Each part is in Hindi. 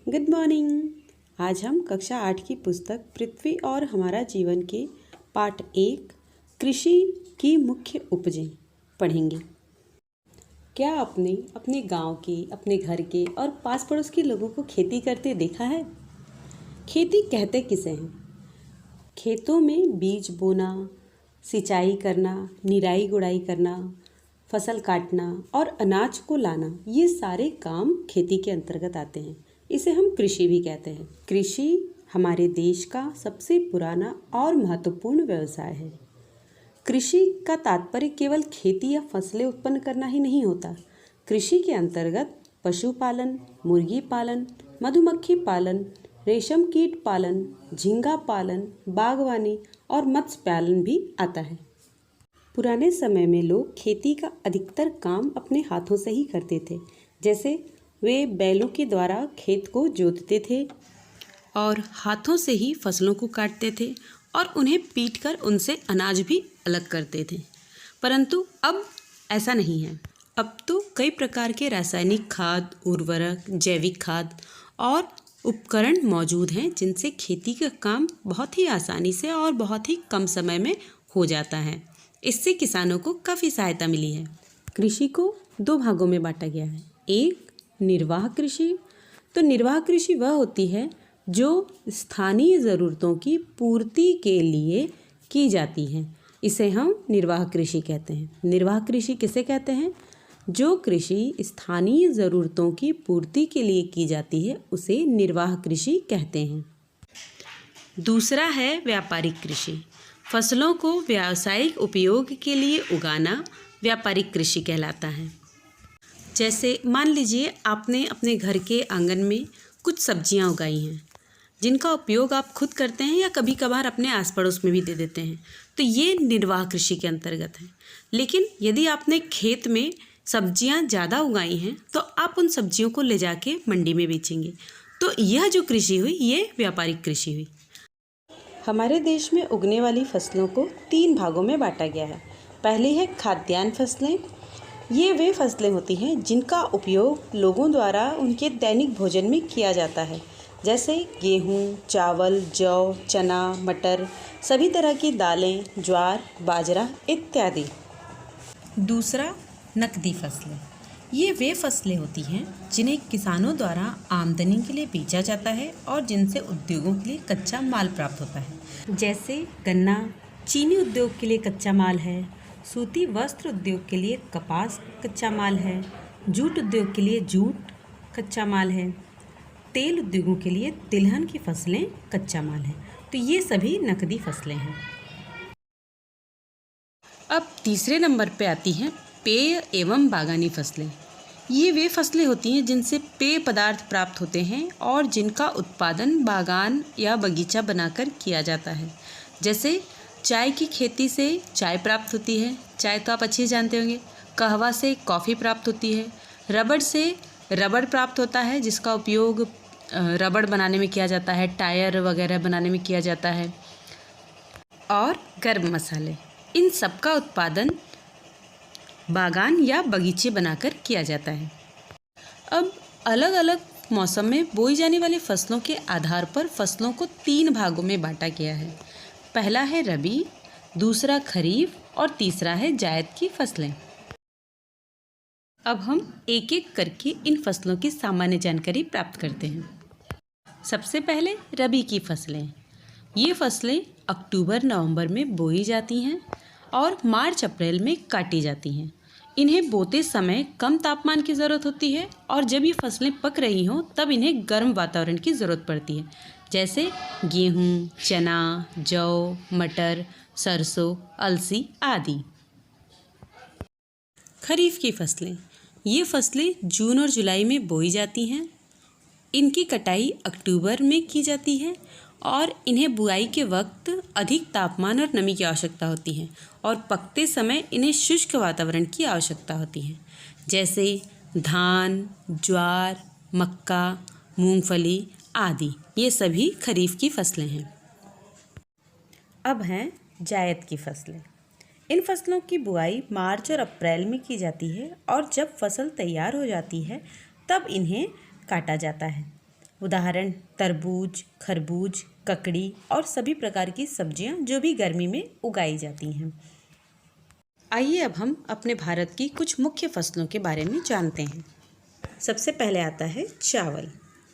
Good morning. आज हम कक्षा 8 की पुस्तक पृथ्वी और हमारा जीवन के पाठ 1 कृषि की मुख्य उपजें पढ़ेंगे। क्या आपने अपने गांव के, अपने घर के और पास पड़ोस के लोगों को खेती करते देखा है? खेती कहते किसे हैं? खेतों में बीज बोना, सिंचाई करना, निराई गुड़ाई करना, फसल काटना और अनाज को लाना, ये सारे काम खेती के अंतर्गत आते हैं। इसे हम कृषि भी कहते हैं। कृषि हमारे देश का सबसे पुराना और महत्वपूर्ण व्यवसाय है। कृषि का तात्पर्य केवल खेती या फसलें उत्पन्न करना ही नहीं होता। कृषि के अंतर्गत पशुपालन, मुर्गी पालन, मधुमक्खी पालन, रेशम कीट पालन, झींगा पालन, बागवानी और मत्स्य पालन भी आता है। पुराने समय में लोग खेती का अधिकतर काम अपने हाथों से ही करते थे। जैसे वे बैलों के द्वारा खेत को जोतते थे और हाथों से ही फसलों को काटते थे और उन्हें पीटकर उनसे अनाज भी अलग करते थे। परंतु अब ऐसा नहीं है। अब तो कई प्रकार के रासायनिक खाद, उर्वरक, जैविक खाद और उपकरण मौजूद हैं जिनसे खेती का काम बहुत ही आसानी से और बहुत ही कम समय में हो जाता है। इससे किसानों को काफ़ी सहायता मिली है। कृषि को 2 भागों में बांटा गया है। एक निर्वाह कृषि। तो निर्वाह कृषि वह होती है जो स्थानीय ज़रूरतों की पूर्ति के लिए की जाती है। इसे हम निर्वाह कृषि कहते हैं। निर्वाह कृषि किसे कहते हैं? जो कृषि स्थानीय ज़रूरतों की पूर्ति के लिए की जाती है उसे निर्वाह कृषि कहते हैं। दूसरा है व्यापारिक कृषि। फसलों को व्यावसायिक उपयोग के लिए उगाना व्यापारिक कृषि कहलाता है। जैसे मान लीजिए आपने अपने घर के आंगन में कुछ सब्जियां उगाई हैं जिनका उपयोग आप खुद करते हैं या कभी कभार अपने आस पड़ोस में भी दे देते हैं, तो ये निर्वाह कृषि के अंतर्गत है। लेकिन यदि आपने खेत में सब्जियां ज़्यादा उगाई हैं तो आप उन सब्जियों को ले जाके मंडी में बेचेंगे, तो यह जो कृषि हुई ये व्यापारिक कृषि हुई। हमारे देश में उगने वाली फसलों को 3 भागों में बांटा गया है। पहली है खाद्यान्न फसलें। ये वे फसलें होती हैं जिनका उपयोग लोगों द्वारा उनके दैनिक भोजन में किया जाता है, जैसे गेहूँ, चावल, जौ, चना, मटर, सभी तरह की दालें, ज्वार, बाजरा इत्यादि। दूसरा नकदी फसलें। ये वे फसलें होती हैं जिन्हें किसानों द्वारा आमदनी के लिए बेचा जाता है और जिनसे उद्योगों के लिए कच्चा माल प्राप्त होता है। जैसे गन्ना चीनी उद्योग के लिए कच्चा माल है, सूती वस्त्र उद्योग के लिए कपास कच्चा माल है, जूट उद्योग के लिए जूट कच्चा माल है, तेल उद्योगों के लिए तिलहन की फसलें कच्चा माल है। तो ये सभी नकदी फसलें हैं। अब तीसरे नंबर पे आती हैं पेय एवं बागानी फसलें। ये वे फसलें होती हैं जिनसे पेय पदार्थ प्राप्त होते हैं और जिनका उत्पादन बागान या बगीचा बनाकर किया जाता है। जैसे चाय की खेती से चाय प्राप्त होती है, चाय तो आप अच्छे जानते होंगे। कहवा से कॉफ़ी प्राप्त होती है। रबड़ से रबड़ प्राप्त होता है जिसका उपयोग रबड़ बनाने में किया जाता है, टायर वगैरह बनाने में किया जाता है। और गर्म मसाले, इन सब का उत्पादन बागान या बगीचे बनाकर किया जाता है। अब अलग अलग मौसम में बोई जाने वाली फसलों के आधार पर फसलों को 3 भागों में बांटा गया है। पहला है रबी, दूसरा खरीफ और तीसरा है जायद की फसलें। अब हम एक एक करके इन फसलों की सामान्य जानकारी प्राप्त करते हैं। सबसे पहले रबी की फसलें। ये फसलें अक्टूबर नवंबर में बोई जाती हैं और मार्च अप्रैल में काटी जाती हैं। इन्हें बोते समय कम तापमान की ज़रूरत होती है और जब ये फसलें पक रही हों तब इन्हें गर्म वातावरण की ज़रूरत पड़ती है। जैसे गेहूँ, चना, जौ, मटर, सरसों, अलसी आदि। खरीफ की फसलें। ये फसलें जून और जुलाई में बोई जाती हैं। इनकी कटाई अक्टूबर में की जाती है और इन्हें बुआई के वक्त अधिक तापमान और नमी की आवश्यकता होती है और पकते समय इन्हें शुष्क वातावरण की आवश्यकता होती है। जैसे धान, ज्वार, मक्का, मूंगफली आदि, ये सभी खरीफ की फसलें हैं। अब हैं जायद की फसलें। इन फसलों की बुआई मार्च और अप्रैल में की जाती है और जब फसल तैयार हो जाती है तब इन्हें काटा जाता है। उदाहरण तरबूज, खरबूज, ककड़ी और सभी प्रकार की सब्जियां जो भी गर्मी में उगाई जाती हैं। आइए अब हम अपने भारत की कुछ मुख्य फसलों के बारे में जानते हैं। सबसे पहले आता है चावल।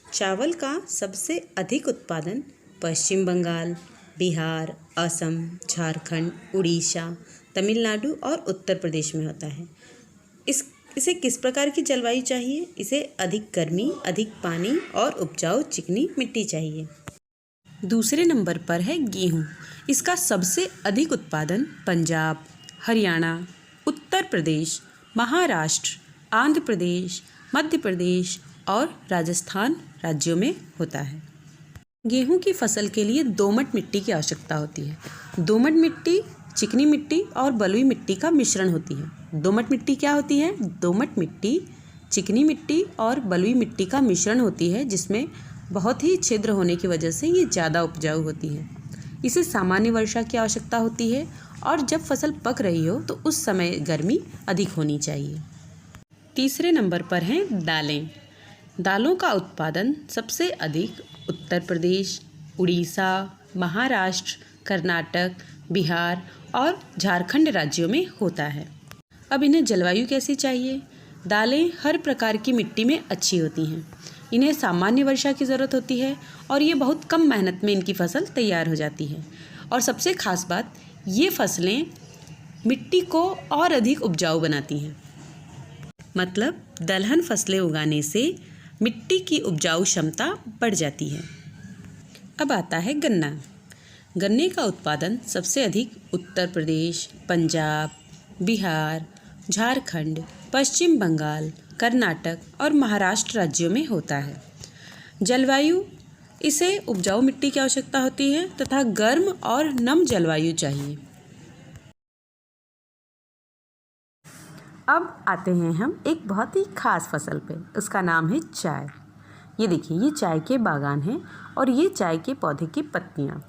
चावल का सबसे अधिक उत्पादन पश्चिम बंगाल, बिहार, असम, झारखंड, उड़ीसा, तमिलनाडु और उत्तर प्रदेश में होता है। इसे किस प्रकार की जलवायु चाहिए? इसे अधिक गर्मी, अधिक पानी और उपजाऊ चिकनी मिट्टी चाहिए। दूसरे नंबर पर है गेहूँ। इसका सबसे अधिक उत्पादन पंजाब, हरियाणा, उत्तर प्रदेश, महाराष्ट्र, आंध्र प्रदेश, मध्य प्रदेश और राजस्थान राज्यों में होता है। गेहूं की फसल के लिए दोमट मिट्टी की आवश्यकता होती है। दोमट मिट्टी चिकनी मिट्टी और बलुई मिट्टी का मिश्रण होती है। दोमट मिट्टी क्या होती है? दोमट मिट्टी चिकनी मिट्टी और बलुई मिट्टी का मिश्रण होती है, जिसमें बहुत ही छिद्र होने की वजह से ये ज़्यादा उपजाऊ होती है। इसे सामान्य वर्षा की आवश्यकता होती है और जब फसल पक रही हो तो उस समय गर्मी अधिक होनी चाहिए। तीसरे नंबर पर हैं दालें। दालों का उत्पादन सबसे अधिक उत्तर प्रदेश, उड़ीसा, महाराष्ट्र, कर्नाटक, बिहार और झारखंड राज्यों में होता है। अब इन्हें जलवायु कैसी चाहिए? दालें हर प्रकार की मिट्टी में अच्छी होती हैं। इन्हें सामान्य वर्षा की ज़रूरत होती है और ये बहुत कम मेहनत में इनकी फसल तैयार हो जाती है। और सबसे ख़ास बात, ये फसलें मिट्टी को और अधिक उपजाऊ बनाती हैं। मतलब दलहन फसलें उगाने से मिट्टी की उपजाऊ क्षमता बढ़ जाती है। अब आता है गन्ना। गन्ने का उत्पादन सबसे अधिक उत्तर प्रदेश, पंजाब, बिहार, झारखंड, पश्चिम बंगाल, कर्नाटक और महाराष्ट्र राज्यों में होता है। जलवायु, इसे उपजाऊ मिट्टी की आवश्यकता होती है तथा गर्म और नम जलवायु चाहिए। अब आते हैं हम एक बहुत ही खास फसल पे। उसका नाम है चाय। ये देखिए, ये चाय के बागान हैं और ये चाय के पौधे की पत्तियाँ।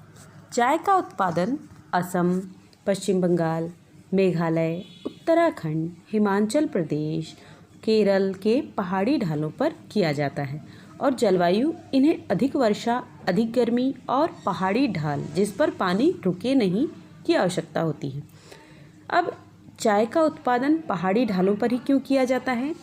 चाय का उत्पादन असम, पश्चिम बंगाल, मेघालय, उत्तराखंड, हिमाचल प्रदेश, केरल के पहाड़ी ढालों पर किया जाता है और जलवायु इन्हें अधिक वर्षा, अधिक गर्मी और पहाड़ी ढाल जिस पर पानी रुके नहीं की आवश्यकता होती है। अब चाय का उत्पादन पहाड़ी ढालों पर ही क्यों किया जाता है?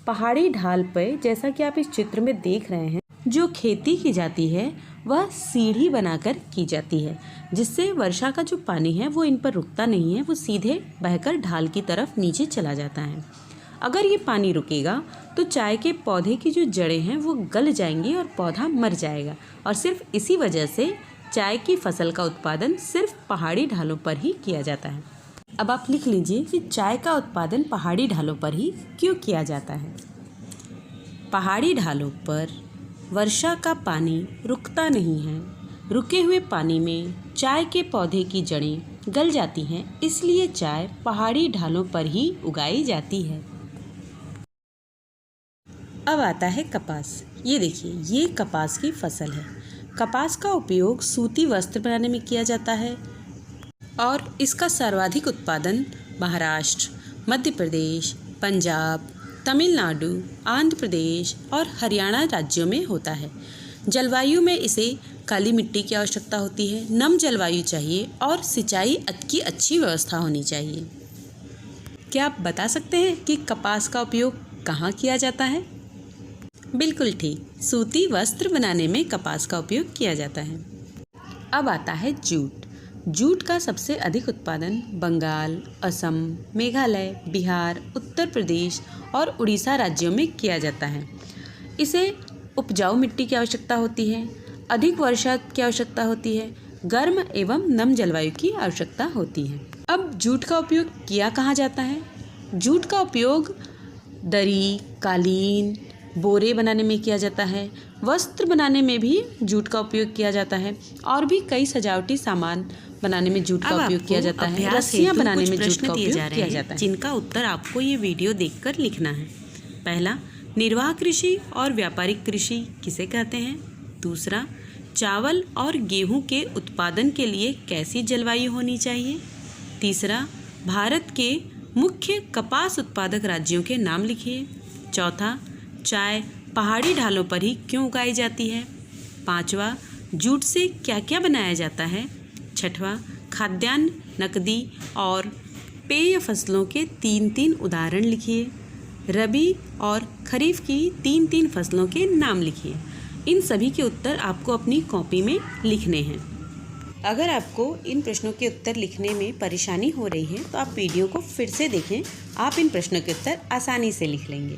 पहाड़ी ढाल पर, जैसा कि आप इस चित्र में देख रहे हैं, जो खेती की जाती है वह सीढ़ी बनाकर की जाती है, जिससे वर्षा का जो पानी है वो इन पर रुकता नहीं है, वो सीधे बहकर ढाल की तरफ नीचे चला जाता है। अगर ये पानी रुकेगा तो चाय के पौधे की जो जड़ें हैं वो गल जाएंगी और पौधा मर जाएगा और सिर्फ इसी वजह से चाय की फसल का उत्पादन सिर्फ पहाड़ी ढालों पर ही किया जाता है। अब आप लिख लीजिए कि चाय का उत्पादन पहाड़ी ढालों पर ही क्यों किया जाता है। पहाड़ी ढालों पर वर्षा का पानी रुकता नहीं है। रुके हुए पानी में चाय के पौधे की जड़ें गल जाती हैं, इसलिए चाय पहाड़ी ढालों पर ही उगाई जाती है। अब आता है कपास। ये देखिए, ये कपास की फसल है। कपास का उपयोग सूती वस्त्र बनाने में किया जाता है और इसका सर्वाधिक उत्पादन महाराष्ट्र, मध्य प्रदेश, पंजाब, तमिलनाडु, आंध्र प्रदेश और हरियाणा राज्यों में होता है। जलवायु में इसे काली मिट्टी की आवश्यकता होती है, नम जलवायु चाहिए और सिंचाई की अच्छी व्यवस्था होनी चाहिए। क्या आप बता सकते हैं कि कपास का उपयोग कहाँ किया जाता है? बिल्कुल ठीक, सूती वस्त्र बनाने में कपास का उपयोग किया जाता है। अब आता है जूट। जूट का सबसे अधिक उत्पादन बंगाल, असम, मेघालय, बिहार, उत्तर प्रदेश और उड़ीसा राज्यों में किया जाता है। इसे उपजाऊ मिट्टी की आवश्यकता होती है, अधिक वर्षा की आवश्यकता होती है, गर्म एवं नम जलवायु की आवश्यकता होती है। अब जूट का उपयोग किया कहाँ जाता है? जूट का उपयोग दरी, कालीन, बोरे बनाने में किया जाता है। वस्त्र बनाने में भी जूट का उपयोग किया जाता है और भी कई सजावटी सामान बनाने में जूट का उपयोग किया जाता है। रस्सियाँ बनाने में जूट का उपयोग किया जाता है, जिनका उत्तर आपको ये वीडियो देखकर लिखना है। पहला, निर्वाह कृषि और व्यापारिक कृषि किसे कहते हैं? दूसरा, चावल और गेहूं के उत्पादन के लिए कैसी जलवायु होनी चाहिए? तीसरा, भारत के मुख्य कपास उत्पादक राज्यों के नाम लिखिए। चौथा, चाय पहाड़ी ढालों पर ही क्यों उगाई जाती है? पाँचवा, जूट से क्या क्या बनाया जाता है। छठवां, खाद्यान्न, नकदी और पेय फसलों के 3-3 उदाहरण लिखिए। रबी और खरीफ की 3-3 फसलों के नाम लिखिए। इन सभी के उत्तर आपको अपनी कॉपी में लिखने हैं। अगर आपको इन प्रश्नों के उत्तर लिखने में परेशानी हो रही है तो आप वीडियो को फिर से देखें, आप इन प्रश्नों के उत्तर आसानी से लिख लेंगे।